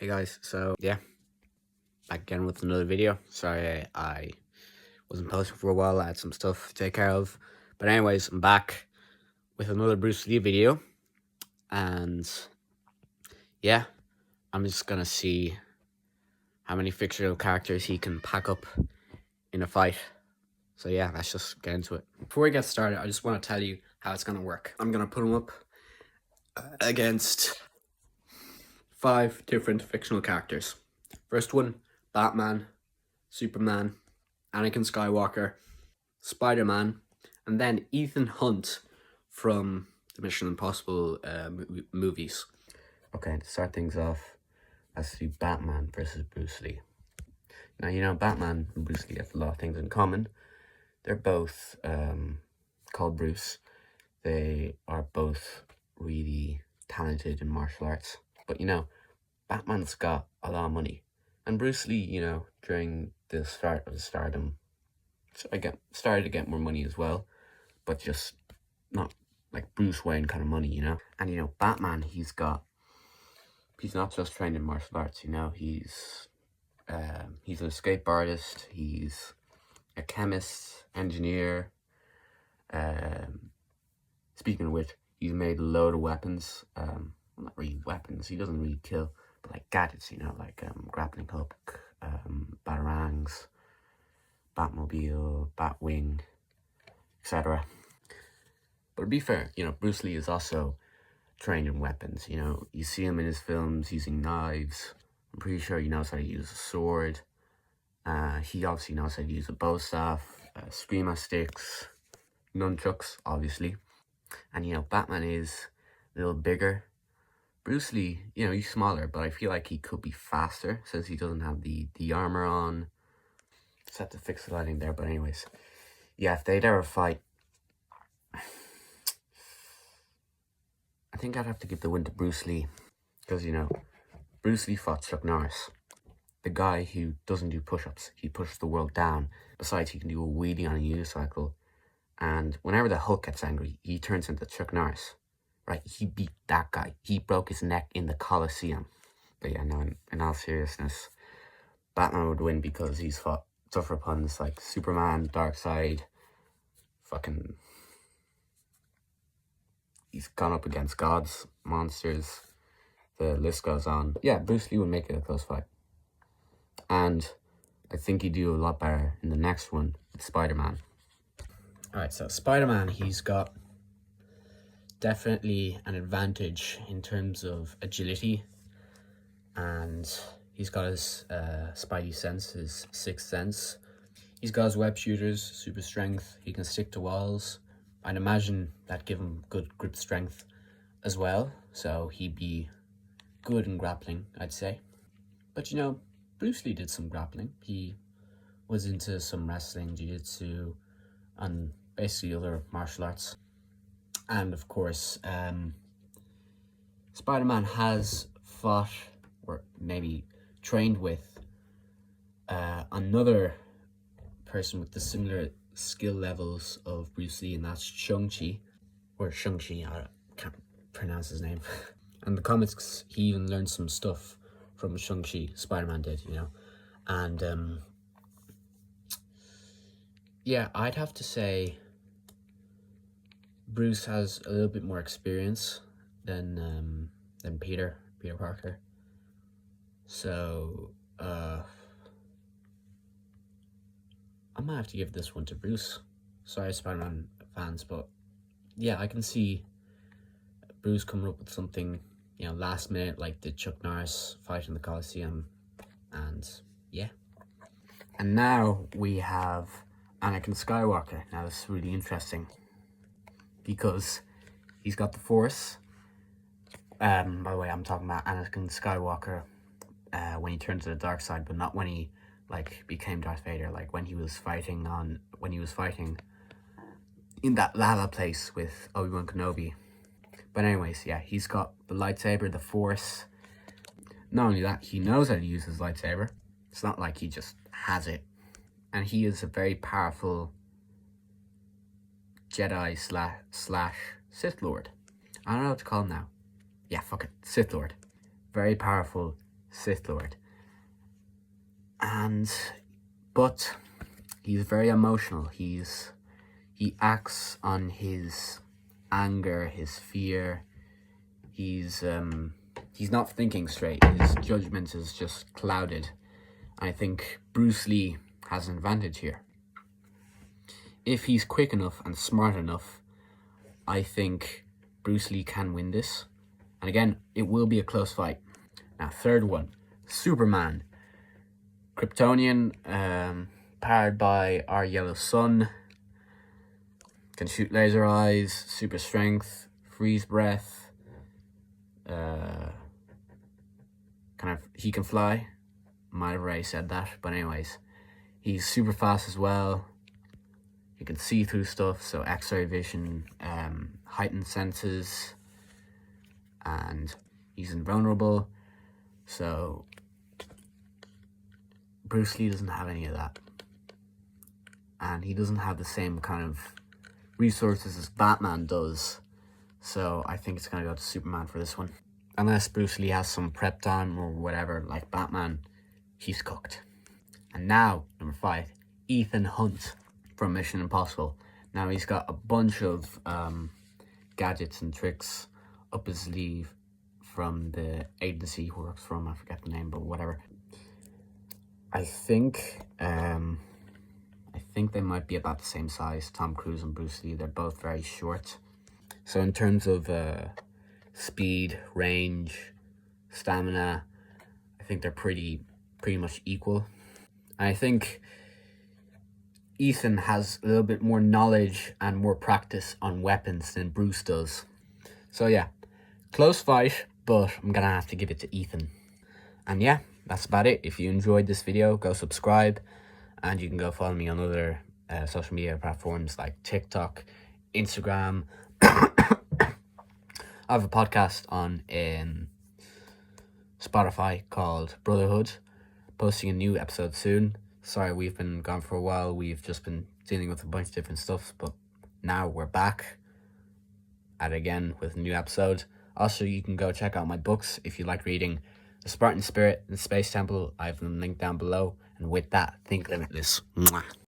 Hey guys, so yeah, back again with another video. Sorry I wasn't posting for a while, I had some stuff to take care of. But anyways, I'm back with another Bruce Lee video. And yeah, I'm just gonna see how many fictional characters he can pack up in a fight. So yeah, let's just get into it. Before we get started, I just want to tell you how it's gonna work. I'm gonna put him up against 5 different fictional characters. First one, Batman, Superman, Anakin Skywalker, Spider-Man, and then Ethan Hunt from the Mission Impossible movies. Okay, to start things off, let's do Batman versus Bruce Lee. Now, you know, Batman and Bruce Lee have a lot of things in common. They're both called Bruce. They are both really talented in martial arts. But, you know, Batman's got a lot of money. And Bruce Lee, you know, during the start of his stardom, started to get more money as well, but just not like Bruce Wayne kind of money, you know. And you know, Batman, he's not just trained in martial arts, you know. He's an escape artist. He's a chemist, engineer. Speaking of which, he's made a load of weapons. Well, not really weapons. He doesn't really kill, but like gadgets, you know, like grappling hook, batarangs, Batmobile, Batwing, etc. But to be fair, you know, Bruce Lee is also trained in weapons. You know, you see him in his films using knives. I'm pretty sure he knows how to use a sword. He obviously knows how to use a bow staff, screamer sticks, nunchucks, obviously. And, you know, Batman is a little bigger. Bruce Lee, you know, he's smaller, but I feel like he could be faster since he doesn't have the armor on. Just have to fix the lighting there, but anyways. Yeah, if they'd ever fight, I think I'd have to give the win to Bruce Lee. Because, you know, Bruce Lee fought Chuck Norris, the guy who doesn't do push-ups. He pushes the world down. Besides, he can do a wheelie on a unicycle. And whenever the Hulk gets angry, he turns into Chuck Norris. Right? He beat that guy. He broke his neck in the Coliseum. But yeah, no, in all seriousness, Batman would win because he's fought tougher opponents like Superman, Darkseid, fucking... He's gone up against gods, monsters, the list goes on. Yeah, Bruce Lee would make it a close fight. And I think he'd do a lot better in the next one with Spider-Man. Alright, so Spider-Man, he's got definitely an advantage in terms of agility. And he's got his spidey sense, his sixth sense. He's got his web shooters, super strength. He can stick to walls. I'd imagine that'd give him good grip strength as well. So he'd be good in grappling, I'd say. But you know, Bruce Lee did some grappling. He was into some wrestling, jiu-jitsu, and basically other martial arts. And of course, Spider-Man has fought, or maybe trained with, another person with the similar skill levels of Bruce Lee, and that's Shang-Chi, or Shang-Chi, I can't pronounce his name. And the comics, he even learned some stuff from Shang-Chi, Spider-Man did, you know. And yeah, I'd have to say Bruce has a little bit more experience than Peter Parker. So I might have to give this one to Bruce. Sorry, Spider-Man fans, but yeah, I can see Bruce coming up with something, you know, last minute, like the Chuck Norris fight in the Coliseum. And yeah. And now we have Anakin Skywalker. Now this is really interesting because he's got the Force. By the way, I'm talking about Anakin Skywalker when he turned to the dark side, but not when he like became Darth Vader, like when he was fighting in that lava place with Obi-Wan Kenobi. But anyways, yeah, he's got the lightsaber, the Force. Not only that, he knows how to use his lightsaber. It's not like he just has it. And he is a very powerful Jedi slash Sith Lord. I don't know what to call him now. Yeah, fuck it, Sith Lord. Very powerful Sith Lord. But he's very emotional. He acts on his anger, his fear. He's not thinking straight. His judgment is just clouded. I think Bruce Lee has an advantage here. If he's quick enough and smart enough, I think Bruce Lee can win this. And again, it will be a close fight. Now, third one, Superman. Kryptonian, powered by our yellow sun. Can shoot laser eyes, super strength, freeze breath. He can fly. Might have already said that, but anyways, he's super fast as well. He can see through stuff, so X-ray vision, heightened senses, and he's invulnerable. So Bruce Lee doesn't have any of that, and he doesn't have the same kind of resources as Batman does. So I think it's gonna go to Superman for this one. Unless Bruce Lee has some prep time or whatever, like Batman, he's cooked. And now, number 5, Ethan Hunt from Mission Impossible. Now he's got a bunch of gadgets and tricks up his sleeve from the agency he works from. I forget the name, but whatever. I think they might be about the same size, Tom Cruise and Bruce Lee. They're both very short. So in terms of speed, range, stamina, I think they're pretty much equal. And I think Ethan has a little bit more knowledge and more practice on weapons than Bruce does. So yeah, close fight, but I'm gonna have to give it to Ethan. And yeah, that's about it. If you enjoyed this video, go subscribe, and you can go follow me on other social media platforms like TikTok, Instagram. I have a podcast on Spotify called Brotherhood, posting a new episode soon. Sorry, we've been gone for a while. We've just been dealing with a bunch of different stuff, but now we're back at it again with a new episode. Also, you can go check out my books if you like reading. The Spartan Spirit and the Space Temple, I have them linked down below. And with that, think limitless. Mwah.